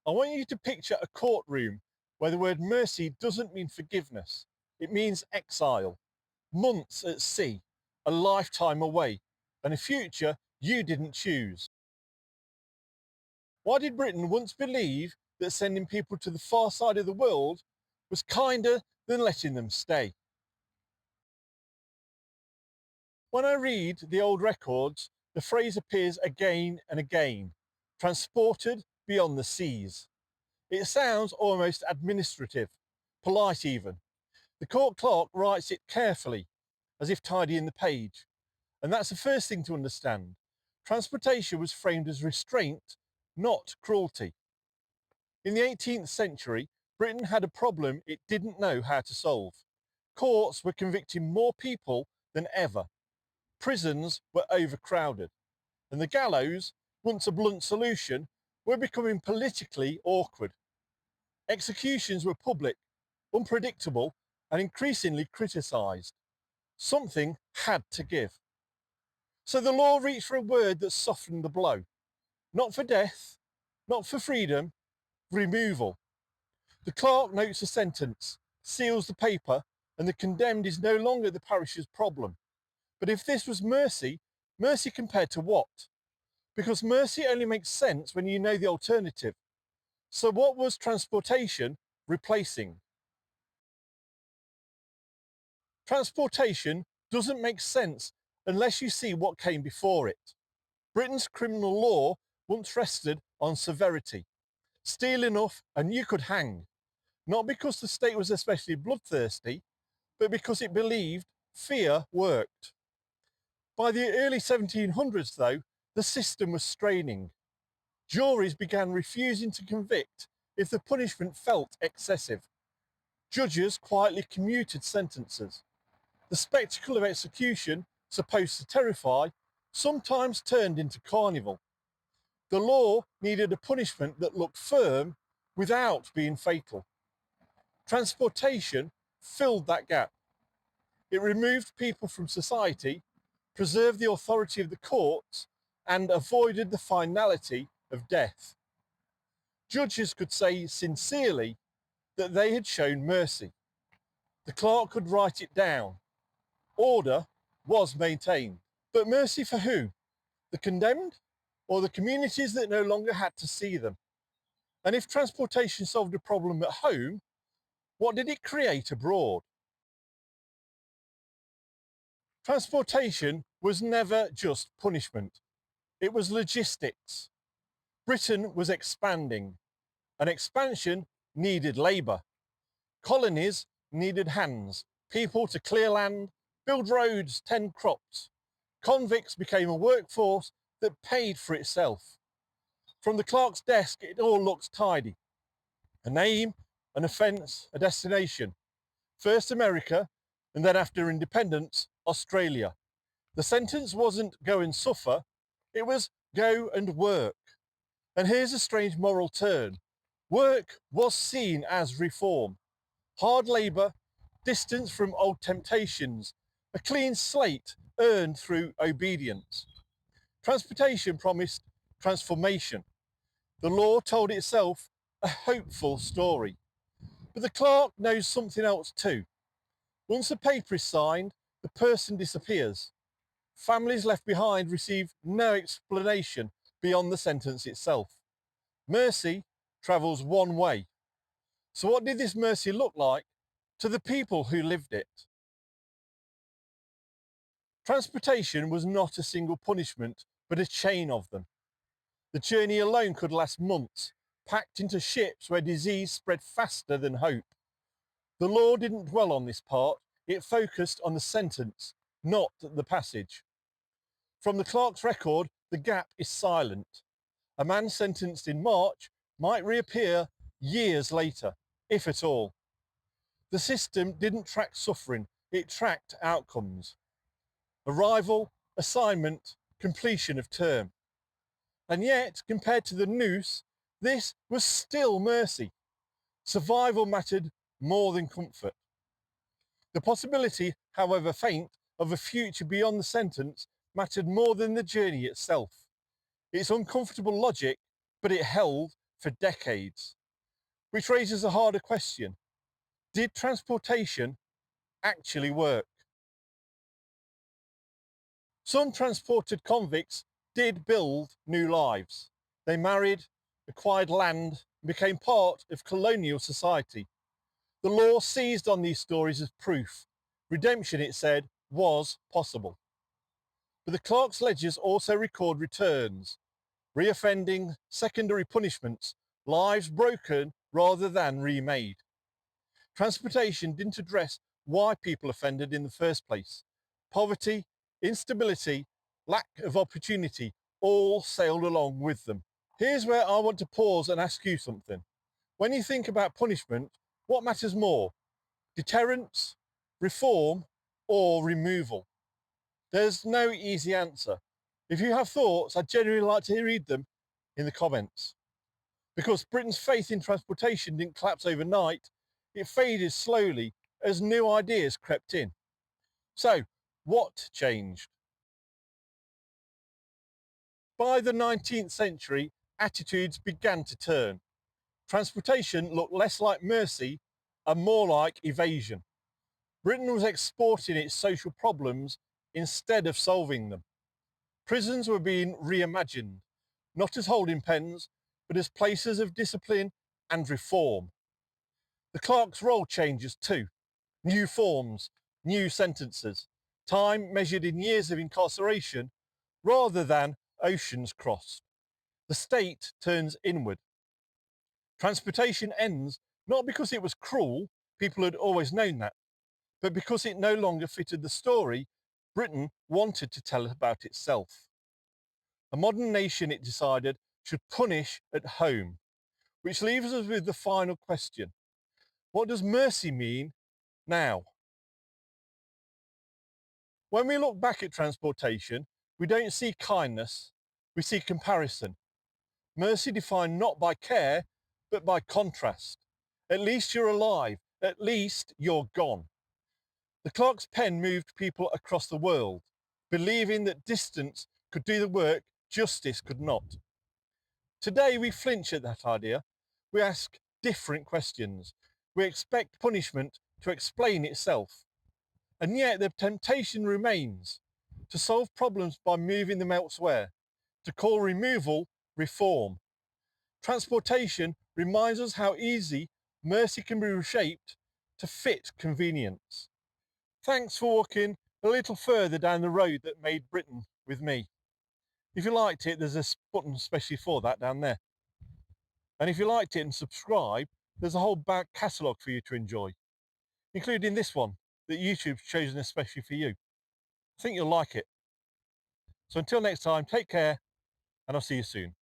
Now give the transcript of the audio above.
I want you to picture a courtroom where the word mercy doesn't mean forgiveness. It means exile, months at sea, a lifetime away, and a future you didn't choose. Why did Britain once believe that sending people to the far side of the world was kinder than letting them stay? When I read the old records, the phrase appears again and again, transported beyond the seas. It sounds almost administrative, polite even. The court clerk writes it carefully, as if tidying the page. And that's the first thing to understand. Transportation was framed as restraint, not cruelty. In the 18th century, Britain had a problem it didn't know how to solve. Courts were convicting more people than ever. Prisons were overcrowded. And the gallows, once a blunt solution, were becoming politically awkward. Executions were public, unpredictable, and increasingly criticised. Something had to give. So the law reached for a word that softened the blow. Not for death, not for freedom, removal. The clerk notes the sentence, seals the paper, and the condemned is no longer the parish's problem. But if this was mercy, mercy compared to what? Because mercy only makes sense when you know the alternative. So what was transportation replacing? Transportation doesn't make sense unless you see what came before it. Britain's criminal law once rested on severity. Steal enough and you could hang. Not because the state was especially bloodthirsty, but because it believed fear worked. By the early 1700s, though, the system was straining. Juries began refusing to convict if the punishment felt excessive. Judges quietly commuted sentences. The spectacle of execution, supposed to terrify, sometimes turned into carnival. The law needed a punishment that looked firm without being fatal. Transportation filled that gap. It removed people from society, preserved the authority of the courts, and avoided the finality of death. Judges could say sincerely that they had shown mercy. The clerk could write it down. Order was maintained. But mercy for who? The condemned? Or the communities that no longer had to see them? And if transportation solved a problem at home, what did it create abroad? Transportation was never just punishment. It was logistics. Britain was expanding. An expansion needed labour. Colonies needed hands, people to clear land, build roads, tend crops. Convicts became a workforce that paid for itself. From the clerk's desk, it all looked tidy. A name, an offence, a destination. First America, and then after independence, Australia. The sentence wasn't go and suffer, it was go and work. And here's a strange moral turn. Work was seen as reform. Hard labour, distance from old temptations, a clean slate earned through obedience. Transportation promised transformation. The law told itself a hopeful story. But the clerk knows something else too. Once the paper is signed, the person disappears. Families left behind receive no explanation beyond the sentence itself. Mercy travels one way. So what did this mercy look like to the people who lived it? Transportation was not a single punishment, but a chain of them. The journey alone could last months, packed into ships where disease spread faster than hope. The law didn't dwell on this part, it focused on the sentence, not the passage. From the clerk's record, the gap is silent. A man sentenced in March might reappear years later, if at all. The system didn't track suffering, it tracked outcomes. Arrival, assignment, completion of term. And yet, compared to the noose, this was still mercy. Survival mattered more than comfort. The possibility, however faint, of a future beyond the sentence mattered more than the journey itself. It's uncomfortable logic, but it held for decades. Which raises a harder question. Did transportation actually work? Some transported convicts did build new lives. They married, acquired land, and became part of colonial society. The law seized on these stories as proof. Redemption, it said, was possible. But the clerk's ledgers also record returns, reoffending, secondary punishments, lives broken rather than remade. Transportation didn't address why people offended in the first place. Poverty, instability, lack of opportunity all sailed along with them. Here's where I want to pause and ask you something. When you think about punishment, what matters more? Deterrence, reform, or removal? There's no easy answer. If you have thoughts, I'd genuinely like to read them in the comments. Because Britain's faith in transportation didn't collapse overnight, it faded slowly as new ideas crept in. So, what changed? By the 19th century, attitudes began to turn. Transportation looked less like mercy and more like evasion. Britain was exporting its social problems instead of solving them. Prisons were being reimagined, not as holding pens, but as places of discipline and reform. The clerk's role changes too. New forms, new sentences, time measured in years of incarceration rather than oceans crossed. The state turns inward. Transportation ends not because it was cruel, people had always known that, but because it no longer fitted the story Britain wanted to tell about itself. A modern nation, it decided, should punish at home, which leaves us with the final question. What does mercy mean now? When we look back at transportation, we don't see kindness, we see comparison. Mercy defined not by care, but by contrast. At least you're alive, at least you're gone. The clerk's pen moved people across the world, believing that distance could do the work justice could not. Today we flinch at that idea. We ask different questions. We expect punishment to explain itself. And yet the temptation remains to solve problems by moving them elsewhere, to call removal reform. Transportation reminds us how easy mercy can be reshaped to fit convenience. Thanks for walking a little further down the road that made Britain with me. If you liked it, there's a button especially for that down there. And if you liked it and subscribe, there's a whole back catalogue for you to enjoy, including this one that YouTube's chosen especially for you. I think you'll like it. So until next time, take care, and I'll see you soon.